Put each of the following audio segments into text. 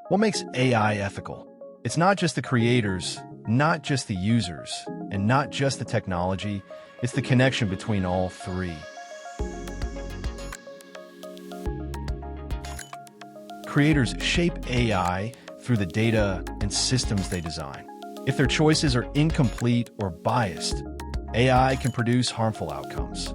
What makes AI ethical? It's not just the creators, not just the users, and not just the technology. It's the connection between all three. Creators shape AI through the data and systems they design. If their choices are incomplete or biased, AI can produce harmful outcomes.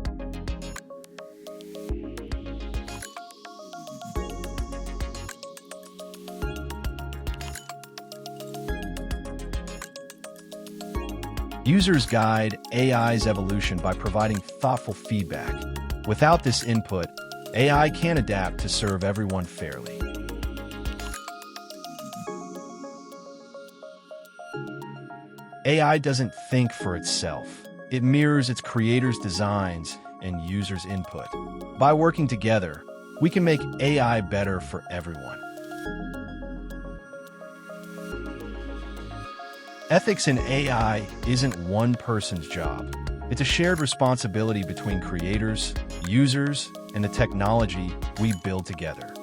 Users guide AI's evolution by providing thoughtful feedback. Without this input, AI can't adapt to serve everyone fairly. AI doesn't think for itself. It mirrors its creators' designs and users' input. By working together, we can make AI better for everyone. Ethics in AI isn't one person's job. It's a shared responsibility between creators, users, and the technology we build together.